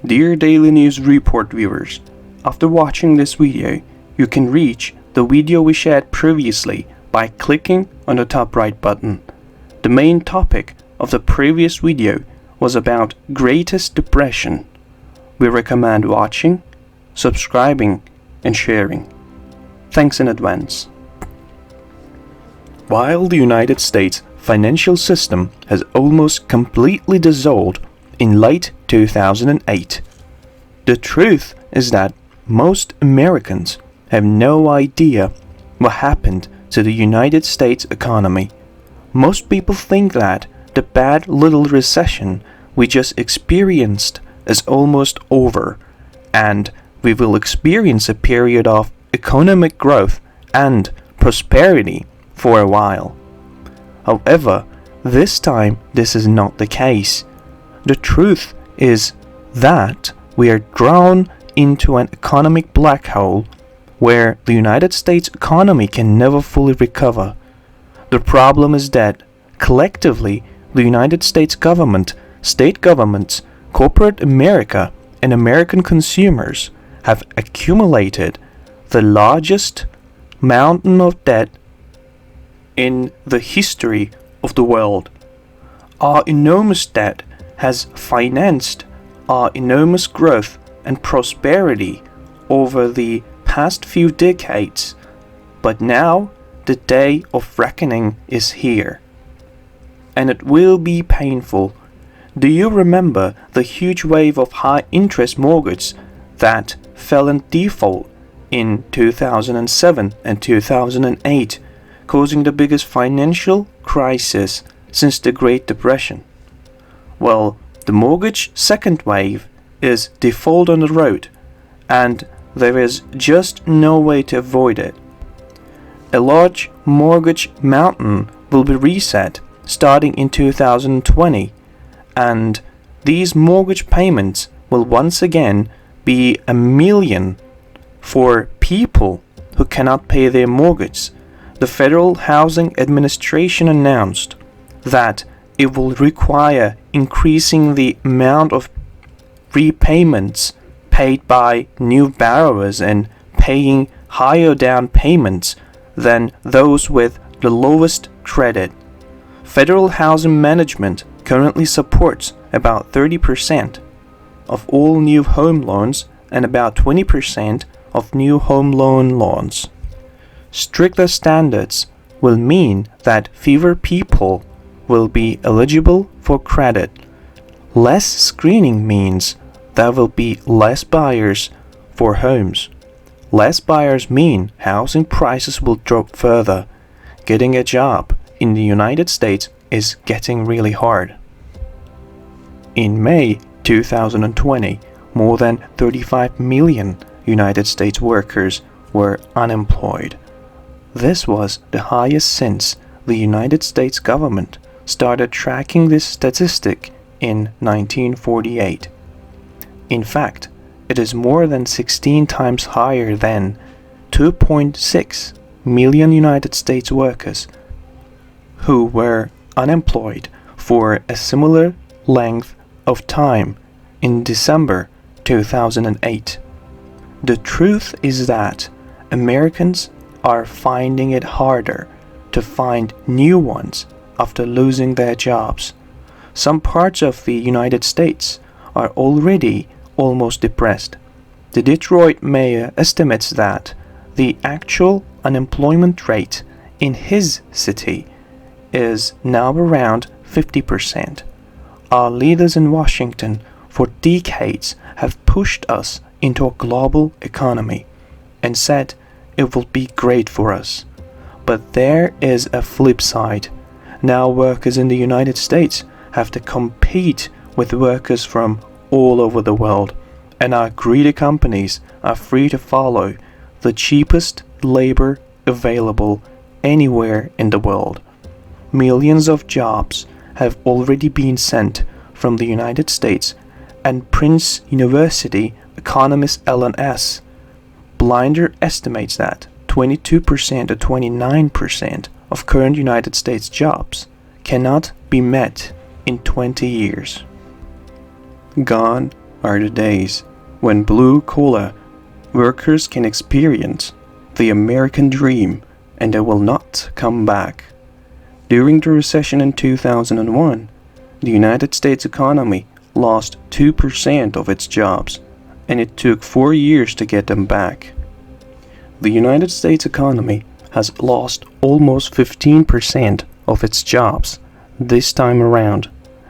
Dear Daily News Report viewers, after watching this video, you can reach the video we shared previously by clicking on the top right button. The main topic of the previous video was about Greatest Depression. We recommend watching, subscribing, and sharing. Thanks in advance. While the United States financial system has almost completely dissolved in late 2008, the truth is that most Americans have no idea what happened to the United States economy. Most people think that the bad little recession we just experienced is almost over, and we will experience a period of economic growth and prosperity for a while. However, this time this is not the case. The truth is that we are drawn into an economic black hole where the United States economy can never fully recover. The problem is that collectively the United States government, state governments, corporate America, and American consumers have accumulated the largest mountain of debt in the history of the world. Our enormous debt has financed our enormous growth and prosperity over the past few decades, but now the day of reckoning is here. And it will be painful. Do you remember the huge wave of high interest mortgages that fell in default in 2007 and 2008, causing the biggest financial crisis since the Great Depression? Well, the mortgage second wave is default on the road, and there is just no way to avoid it. A large mortgage mountain will be reset starting in 2020, and these mortgage payments will once again be $1 million for people who cannot pay their mortgage. The Federal Housing Administration announced that it will require increasing the amount of repayments paid by new borrowers and paying higher down payments than those with the lowest credit. Federal Housing Management currently supports about 30% of all new home loans and about 20% of new home loans. Stricter standards will mean that fewer people will be eligible for credit. Less screening means there will be less buyers for homes. Less buyers mean housing prices will drop further. Getting a job in the United States is getting really hard. In May 2020, more than 35 million United States workers were unemployed. This was the highest since the United States government started tracking this statistic in 1948. In fact, it is more than 16 times higher than 2.6 million United States workers who were unemployed for a similar length of time in December 2008. The truth is that Americans are finding it harder to find new ones after losing their jobs. Some parts of the United States are already almost depressed. The Detroit mayor estimates that the actual unemployment rate in his city is now around 50%. Our leaders in Washington for decades have pushed us into a global economy and said it will be great for us. But there is a flip side. Now workers in the United States have to compete with workers from all over the world, and our greedy companies are free to follow the cheapest labor available anywhere in the world. Millions of jobs have already been sent from the United States, and Prince University economist Ellen Blinder estimates that 22% to 29% of current United States jobs cannot be met in 20 years. Gone are the days when blue-collar workers can experience the American dream and they will not come back. During the recession in 2001, the United States economy lost 2% of its jobs, and it took 4 years to get them back. The United States economy has lost almost 15% of its jobs this time around,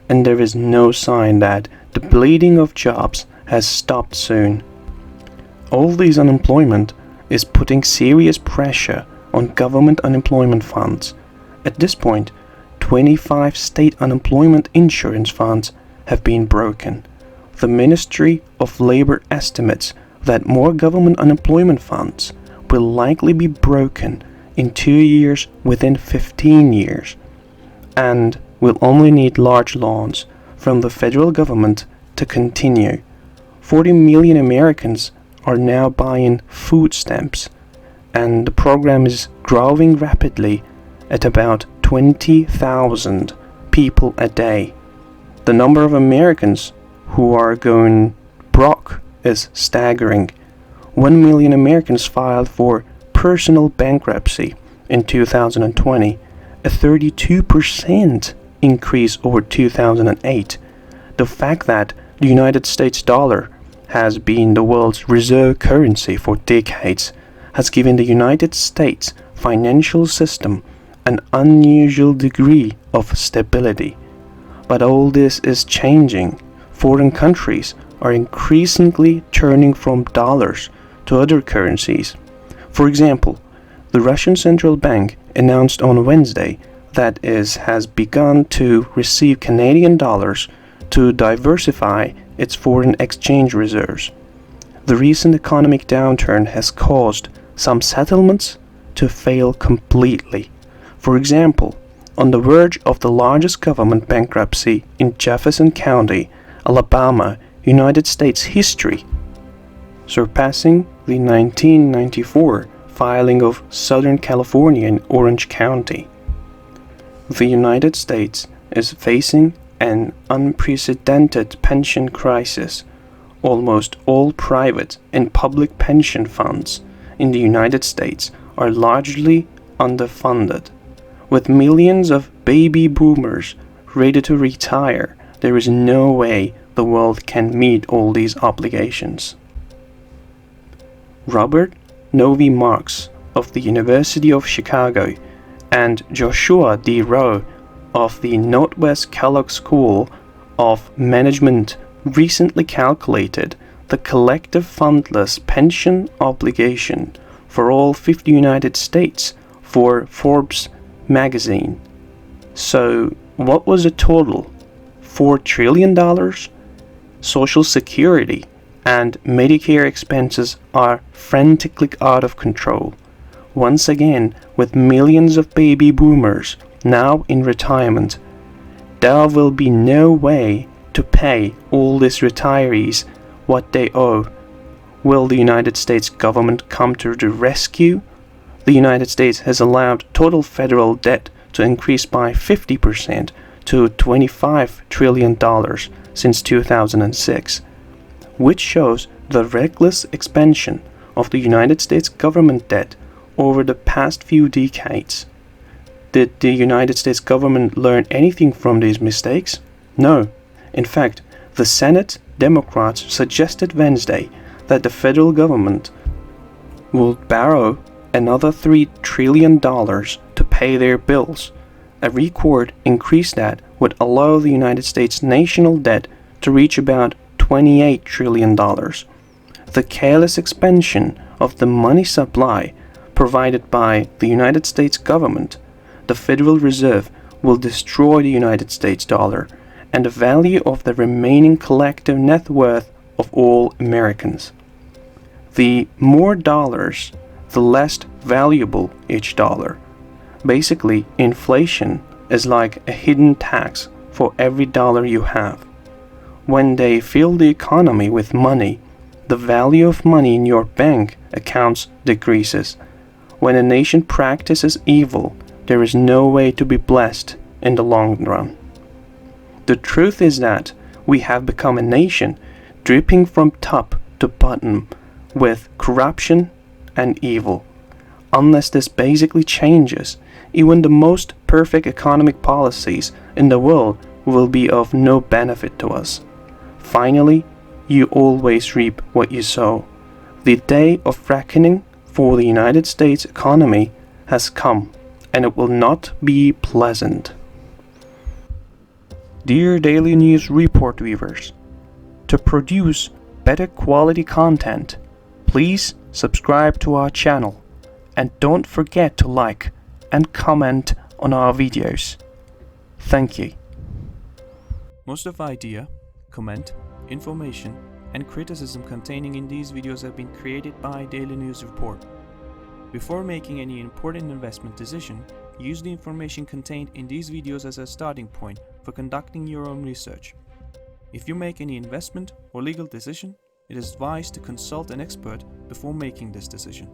and there is no sign that the bleeding of jobs has stopped soon. All this unemployment is putting serious pressure on government unemployment funds. At this point, 25 state unemployment insurance funds have been broken. The Ministry of Labor estimates that more government unemployment funds will likely be broken in 2 years within 15 years, and will only need large loans from the federal government to continue. 40 million Americans are now buying food stamps, and the program is growing rapidly at about 20,000 people a day. The number of Americans who are going broke is staggering. 1 million Americans filed for personal bankruptcy in 2020, a 32% increase over 2008. The fact that the United States dollar has been the world's reserve currency for decades has given the United States financial system an unusual degree of stability. But all this is changing. Foreign countries are increasingly turning from dollars to other currencies. For example, the Russian Central Bank announced on Wednesday that it has begun to receive Canadian dollars to diversify its foreign exchange reserves. The recent economic downturn has caused some settlements to fail completely. For example, on the verge of the largest government bankruptcy in Jefferson County, Alabama, United States history, surpassing the 1994 filing of Southern California in Orange County. The United States is facing an unprecedented pension crisis. Almost all private and public pension funds in the United States are largely underfunded. With millions of baby boomers ready to retire, there is no way the world can meet all these obligations. Robert Novi Marx of the University of Chicago and Joshua D. Rowe of the Northwest Kellogg School of Management recently calculated the collective fundless pension obligation for all 50 United States for Forbes magazine. So what was the total? $4 trillion? Social Security and Medicare expenses are frantically out of control. Once again, with millions of baby boomers now in retirement, there will be no way to pay all these retirees what they owe. Will the United States government come to the rescue? The United States has allowed total federal debt to increase by 50% to $25 trillion since 2006, which shows the reckless expansion of the United States government debt over the past few decades. Did the United States government learn anything from these mistakes? No. In fact, the Senate Democrats suggested Wednesday that the federal government will borrow another $3 trillion to pay their bills. A record increase that would allow the United States national debt to reach about $28 trillion. The careless expansion of the money supply provided by the United States government, the Federal Reserve, will destroy the United States dollar and the value of the remaining collective net worth of all Americans. The more dollars, the less valuable each dollar. Basically, inflation is like a hidden tax for every dollar you have. When they fill the economy with money, the value of money in your bank accounts decreases. When a nation practices evil, there is no way to be blessed in the long run. The truth is that we have become a nation dripping from top to bottom with corruption and evil. Unless this basically changes, even the most perfect economic policies in the world will be of no benefit to us. Finally, you always reap what you sow. The day of reckoning for the United States economy has come, and it will not be pleasant. Dear Daily News Report viewers, to produce better quality content, please subscribe to our channel and don't forget to like and comment on our videos. Thank you. Most of idea, comment, information and criticism containing in these videos have been created by Daily News Report. Before making any important investment decision, use the information contained in these videos as a starting point for conducting your own research. If you make any investment or legal decision, it is advised to consult an expert before making this decision.